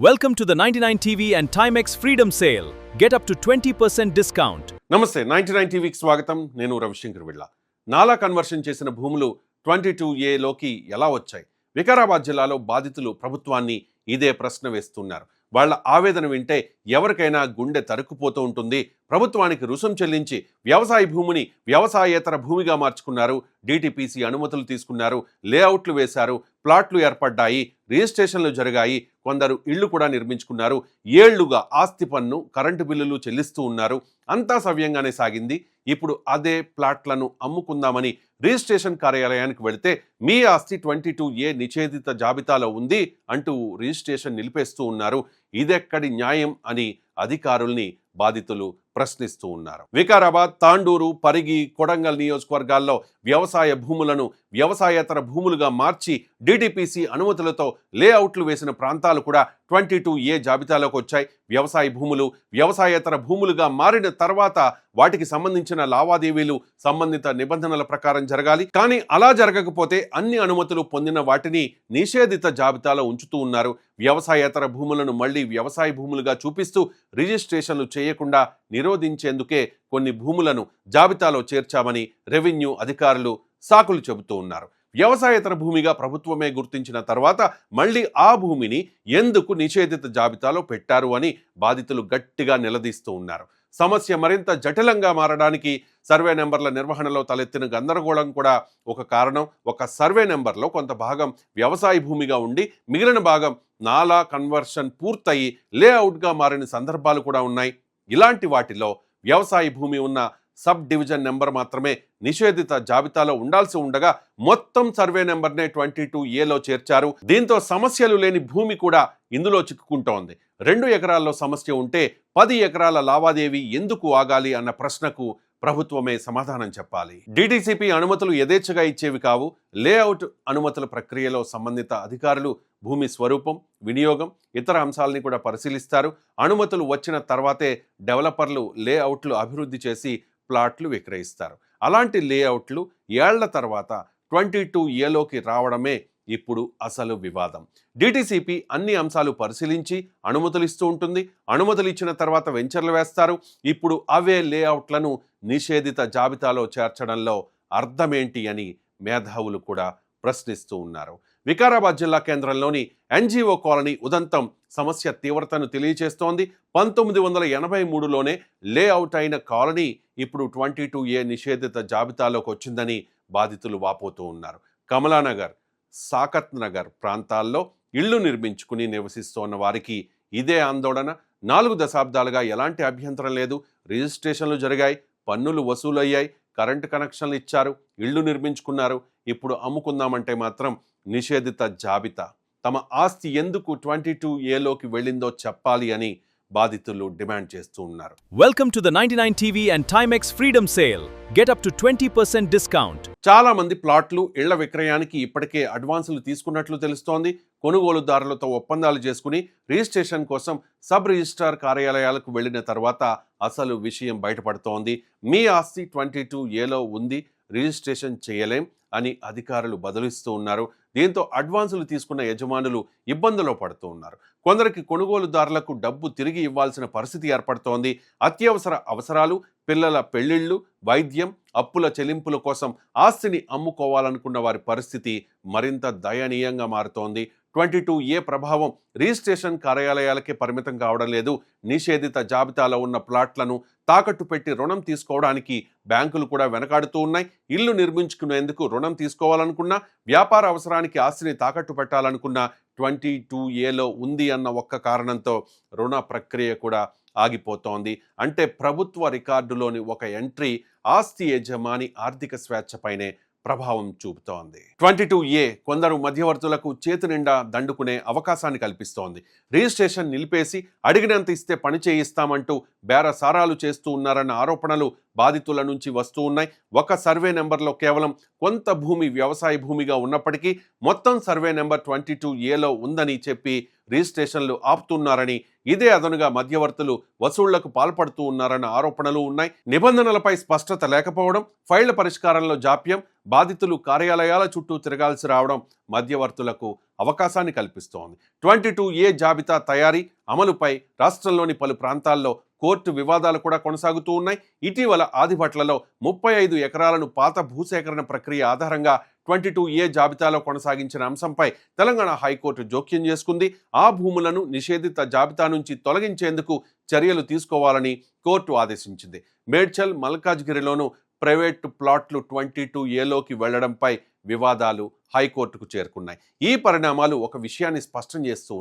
Welcome to the 99 TV and Timex Freedom Sale. Get up to 20% discount. నమస్తే 99 టీవీకి స్వాగతం. నేను రవిశంకర్ విళ్ళ. నాలా కన్వర్షన్ చేసిన భూములు 22A లోకి ఎలా వచ్చాయి? వికారాబాద్ జిల్లాలో బాధితులు ప్రభుత్వాన్ని ఇదే ప్రశ్న వేస్తున్నారు. వాళ్ళ ఆవేదన వింటే ఎవరికైనా గుండె తరుక్కుపోతూ ఉంటుంది. ప్రభుత్వానికి రుసుం చెల్లించి వ్యవసాయ భూమిని వ్యవసాయేతర భూమిగా మార్చుకున్నారు. డిటిపిసి అనుమతులు తీసుకున్నారు, లేఅవుట్లు వేశారు, ప్లాట్లు ఏర్పడ్డాయి, రిజిస్ట్రేషన్లు జరిగాయి, కొందరు ఇళ్లు కూడా నిర్మించుకున్నారు. ఏళ్లుగా ఆస్తి పన్ను, కరెంటు బిల్లులు చెల్లిస్తూ ఉన్నారు. అంతా సవ్యంగానే సాగింది. ఇప్పుడు అదే ప్లాట్లను అమ్ముకుందామని రిజిస్ట్రేషన్ కార్యాలయానికి వెళితే మీ ఆస్తి 22A నిషేధిత జాబితాలో ఉంది అంటూ రిజిస్ట్రేషన్ నిలిపేస్తూ ఉన్నారు. ఇదెక్కడి న్యాయం అని అధికారుల్ని బాధితులు ప్రశ్నిస్తూ ఉన్నారు. వికారాబాద్, తాండూరు, పరిగి, కొడంగల్ నియోజకవర్గాల్లో వ్యవసాయ భూములను వ్యవసాయేతర భూములుగా మార్చి డిటిపిసి అనుమతులతో లేఅవుట్లు వేసిన ప్రాంతాలు కూడా 22A జాబితాలోకి వచ్చాయి. వ్యవసాయ భూములు వ్యవసాయేతర భూములుగా మారిన తర్వాత వాటికి సంబంధించిన లావాదేవీలు సంబంధిత నిబంధనల ప్రకారం జరగాలి. కానీ అలా జరగకపోతే అన్ని అనుమతులు పొందిన వాటిని నిషేధిత జాబితాలో ఉంచుతూ ఉన్నారు. వ్యవసాయేతర భూములను మళ్లీ వ్యవసాయ భూములుగా చూపిస్తూ రిజిస్ట్రేషన్లు చేయకుండా నిరోధించేందుకే కొన్ని భూములను జాబితాలో చేర్చామని రెవెన్యూ అధికారులు సాకులు చెబుతూ ఉన్నారు. వ్యవసాయేతర భూమిగా ప్రభుత్వమే గుర్తించిన తర్వాత మళ్ళీ ఆ భూమిని ఎందుకు నిషేధిత జాబితాలో పెట్టారు అని బాధితులు గట్టిగా నిలదీస్తూ ఉన్నారు. సమస్య మరింత జటిలంగా మారడానికి సర్వే నెంబర్ల నిర్వహణలో తలెత్తిన గందరగోళం కూడా ఒక కారణం. ఒక సర్వే నెంబర్లో కొంత భాగం వ్యవసాయ భూమిగా ఉండి మిగిలిన భాగం నాలా కన్వర్షన్ పూర్తయి లేఅవుట్గా మారిన సందర్భాలు కూడా ఉన్నాయి. ఇలాంటి వాటిలో వ్యవసాయ భూమి ఉన్న సబ్ డివిజన్ నెంబర్ మాత్రమే నిషేధిత జాబితాలో ఉండాల్సి ఉండగా మొత్తం సర్వే నెంబర్నే 22Aలో చేర్చారు. దీంతో సమస్యలు లేని భూమి కూడా ఇందులో చిక్కుకుంటోంది. 2 ఎకరాల్లో సమస్య ఉంటే 10 ఎకరాల లావాదేవీ ఎందుకు ఆగాలి అన్న ప్రశ్నకు ప్రభుత్వమే సమాధానం చెప్పాలి. డిటిసిపి అనుమతులు యథేచ్ఛగా ఇచ్చేవి కావు. లేఅవుట్ అనుమతుల ప్రక్రియలో సంబంధిత అధికారులు భూమి స్వరూపం, వినియోగం, ఇతర అంశాలని కూడా పరిశీలిస్తారు. అనుమతులు వచ్చిన తర్వాతే డెవలపర్లు లేఅవుట్లు అభివృద్ధి చేసి ప్లాట్లు విక్రయిస్తారు. అలాంటి లేఅవుట్లు ఏళ్ల తర్వాత 22Aలోకి రావడమే ఇప్పుడు అసలు వివాదం. డిటిసిపి అన్ని అంశాలు పరిశీలించి అనుమతులు ఇస్తూ ఉంటుంది. అనుమతులు ఇచ్చిన తర్వాత వెంచర్లు వేస్తారు. ఇప్పుడు అవే లేఅవుట్లను నిషేధిత జాబితాలో చేర్చడంలో అర్థమేంటి అని మేధావులు కూడా ప్రశ్నిస్తూ ఉన్నారు. వికారాబాద్ జిల్లా కేంద్రంలోని ఎన్జిఓ కాలనీ ఉదంతం సమస్య తీవ్రతను తెలియచేస్తోంది. 1983లోనే లేఅవుట్ అయిన కాలనీ ఇప్పుడు 22A నిషేధిత జాబితాలోకి వచ్చిందని బాధితులు వాపోతూ ఉన్నారు. కమలానగర్, సాకత్ నగర్ ప్రాంతాల్లో ఇళ్లు నిర్మించుకుని నివసిస్తోన్న వారికి ఇదే ఆందోళన. 4 దశాబ్దాలుగా ఎలాంటి అభ్యంతరం లేదు. రిజిస్ట్రేషన్లు జరిగాయి, పన్నులు వసూలయ్యాయి, కరెంటు కనెక్షన్లు ఇచ్చారు, ఇళ్లు నిర్మించుకున్నారు. ఇప్పుడు అమ్ముకుందామంటే మాత్రం నిషేధిత జాబితా. తమ ఆస్తి ఎందుకు 22Aలోకి వెళ్ళిందో చెప్పాలి అని బాధితులు డిమాండ్ చేస్తూ ఉన్నారు. Welcome to the 99 TV and Timex Freedom Sale. Get up to 20% discount. చాలా మంది ప్లాట్లు, ఇళ్ల విక్రయానికి ఇప్పటికే అడ్వాన్సులు తీసుకున్నట్లు తెలుస్తోంది. కొనుగోలుదారులతో ఒప్పందాలు చేసుకుని రిజిస్ట్రేషన్ కోసం సబ్ రిజిస్ట్రార్ కార్యాలయాలకు వెళ్లిన తర్వాత అసలు విషయం బయటపడుతోంది. మీ ఆస్తి 22Aలో ఉంది, రిజిస్ట్రేషన్ చేయలేం అని అధికారులు బదులిస్తూ ఉన్నారు. దీంతో అడ్వాన్సులు తీసుకున్న యజమానులు ఇబ్బందులు పడుతూ ఉన్నారు. కొందరికి కొనుగోలుదారులకు డబ్బు తిరిగి ఇవ్వాల్సిన పరిస్థితి ఏర్పడుతోంది. అత్యవసర అవసరాలు, పిల్లల పెళ్లిళ్లు, వైద్యం, అప్పుల చెల్లింపుల కోసం ఆస్తిని అమ్ముకోవాలనుకున్న వారి పరిస్థితి మరింత దయనీయంగా మారుతోంది. 22A ప్రభావం రిజిస్ట్రేషన్ కార్యాలయాలకే పరిమితం కావడం లేదు. నిషేధిత జాబితాలో ఉన్న ప్లాట్లను తాకట్టు పెట్టి రుణం తీసుకోవడానికి బ్యాంకులు కూడా వెనకాడుతూ ఉన్నాయి. ఇల్లు నిర్మించుకునేందుకు రుణం తీసుకోవాలనుకున్నా, వ్యాపార అవసరానికి ఆస్తిని తాకట్టు పెట్టాలనుకున్నా 22Aలో ఉంది అన్న ఒక్క కారణంతో రుణ ప్రక్రియ కూడా ఆగిపోతోంది. అంటే ప్రభుత్వ రికార్డులోని ఒక ఎంట్రీ ఆస్తి యజమాని ఆర్థిక స్వేచ్ఛపైనే ప్రభావం చూపుతోంది. 22A కొందరు మధ్యవర్తులకు చేతి నిండా దండుకునే అవకాశాన్ని కల్పిస్తోంది. రిజిస్ట్రేషన్ నిలిపేసి అడిగినంత ఇస్తే పని చేయిస్తామంటూ బేరసారాలు చేస్తూ ఉన్నారన్న ఆరోపణలు బాధితుల నుంచి వస్తూ ఉన్నాయి. ఒక సర్వే నెంబర్లో కేవలం కొంత భూమి వ్యవసాయ భూమిగా ఉన్నప్పటికీ మొత్తం సర్వే నెంబర్ 22Aలో ఉందని చెప్పి రిజిస్ట్రేషన్లు ఆపుతున్నారని, ఇదే అదనుగా మధ్యవర్తులు వసూళ్లకు పాల్పడుతూ ఉన్నారన్న ఆరోపణలు ఉన్నాయి. నిబంధనలపై స్పష్టత లేకపోవడం, ఫైళ్ల పరిష్కారంలో జాప్యం, బాధితులు కార్యాలయాల చుట్టూ తిరగాల్సి రావడం మధ్యవర్తులకు అవకాశాన్ని కల్పిస్తోంది. 22A జాబితా తయారీ, అమలుపై రాష్ట్రంలోని పలు ప్రాంతాల్లో కోర్టు వివాదాలు కూడా కొనసాగుతూ ఉన్నాయి. ఇటీవల ఆదిభట్లలో 35 ఎకరాలను పాత భూసేకరణ ప్రక్రియ ఆధారంగా 22A జాబితాలో కొనసాగించిన అంశంపై తెలంగాణ హైకోర్టు జోక్యం చేసుకుంది. ఆ భూములను నిషేధిత జాబితా నుంచి తొలగించేందుకు చర్యలు తీసుకోవాలని కోర్టు ఆదేశించింది. మేడ్చల్, మల్కాజ్గిరిలోనూ ప్రైవేటు ప్లాట్లు 22Aలోకి వెళ్లడంపై వివాదాలు హైకోర్టుకు చేరుకున్నాయి. ఈ పరిణామాలు ఒక విషయాన్ని స్పష్టం చేస్తూ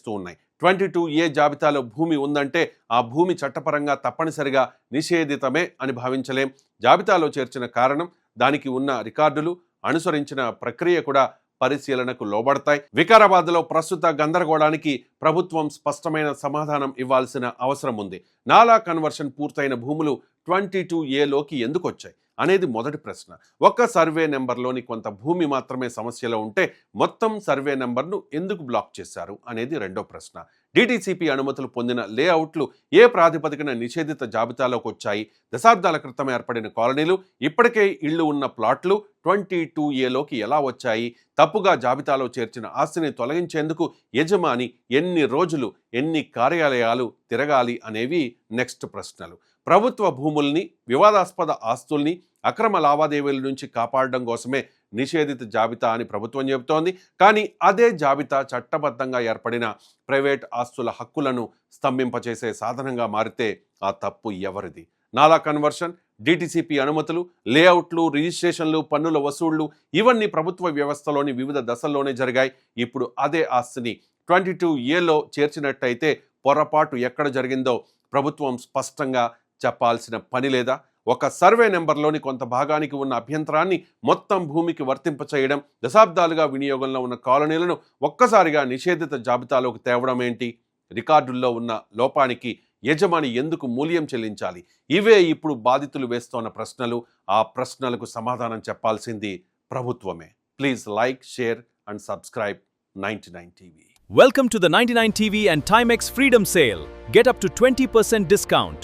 ఉన్నాయి. 22A జాబితాలో భూమి ఉందంటే ఆ భూమి చట్టపరంగా తప్పనిసరిగా నిషేధితమే అని భావించలేం. జాబితాలో చేర్చిన కారణం, దానికి ఉన్న రికార్డులు, అనుసరించిన ప్రక్రియ కూడా పరిశీలనకు లోబడతాయి. వికారాబాద్లో ప్రస్తుత గందరగోళానికి ప్రభుత్వం స్పష్టమైన సమాధానం ఇవ్వాల్సిన అవసరం ఉంది. నాలా కన్వర్షన్ పూర్తయిన భూములు 22Aలోకి ఎందుకు వచ్చాయి అనేది మొదటి ప్రశ్న. ఒక్క సర్వే నెంబర్లోని కొంత భూమి మాత్రమే సమస్యలో ఉంటే మొత్తం సర్వే నెంబర్ను ఎందుకు బ్లాక్ చేశారు అనేది రెండో ప్రశ్న. DTCP అనుమతులు పొందిన లేఅవుట్లు ఏ ప్రాతిపదికన నిషేధిత జాబితాలోకి వచ్చాయి? దశాబ్దాల క్రితం ఏర్పడిన కాలనీలు, ఇప్పటికే ఇళ్లు ఉన్న ప్లాట్లు 22Aలోకి ఎలా వచ్చాయి? తప్పుగా జాబితాలో చేర్చిన ఆస్తిని తొలగించేందుకు యజమాని ఎన్ని రోజులు, ఎన్ని కార్యాలయాలు తిరగాలి అనేవి నెక్స్ట్ ప్రశ్నలు. ప్రభుత్వ భూముల్ని, వివాదాస్పద ఆస్తుల్ని అక్రమ లావాదేవీల నుంచి కాపాడడం కోసమే నిషేధిత జాబితా అని ప్రభుత్వం చెబుతోంది. కానీ అదే జాబితా చట్టబద్ధంగా ఏర్పడిన ప్రైవేట్ ఆస్తుల హక్కులను స్తంభింపచేసే సాధనంగా మారితే ఆ తప్పు ఎవరిది? నాలా కన్వర్షన్, DTCP అనుమతులు, లేఅవుట్లు, రిజిస్ట్రేషన్లు, పన్నుల వసూళ్లు ఇవన్నీ ప్రభుత్వ వ్యవస్థలోని వివిధ దశల్లోనే జరిగాయి. ఇప్పుడు అదే ఆస్తిని 22Aలో చేర్చినట్టయితే పొరపాటు ఎక్కడ జరిగిందో ప్రభుత్వం స్పష్టంగా చెప్పాల్సిన పని లేదా? ఒక సర్వే నెంబర్లోని కొంత భాగానికి ఉన్న అభ్యంతరాన్ని మొత్తం భూమికి వర్తింపచేయడం, దశాబ్దాలుగా వినియోగంలో ఉన్న కాలనీలను ఒక్కసారిగా నిషేధిత జాబితాలోకి తేవడం ఏంటి? రికార్డుల్లో ఉన్న లోపానికి యజమాని ఎందుకు మూల్యం చెల్లించాలి? ఇవే ఇప్పుడు బాధితులు వేస్తోన్న ప్రశ్నలు. ఆ ప్రశ్నలకు సమాధానం చెప్పాల్సింది ప్రభుత్వమే. Please like, share and subscribe 99 TV. Welcome to the 99 TV and Timex Freedom Sale. Get up to 20% discount.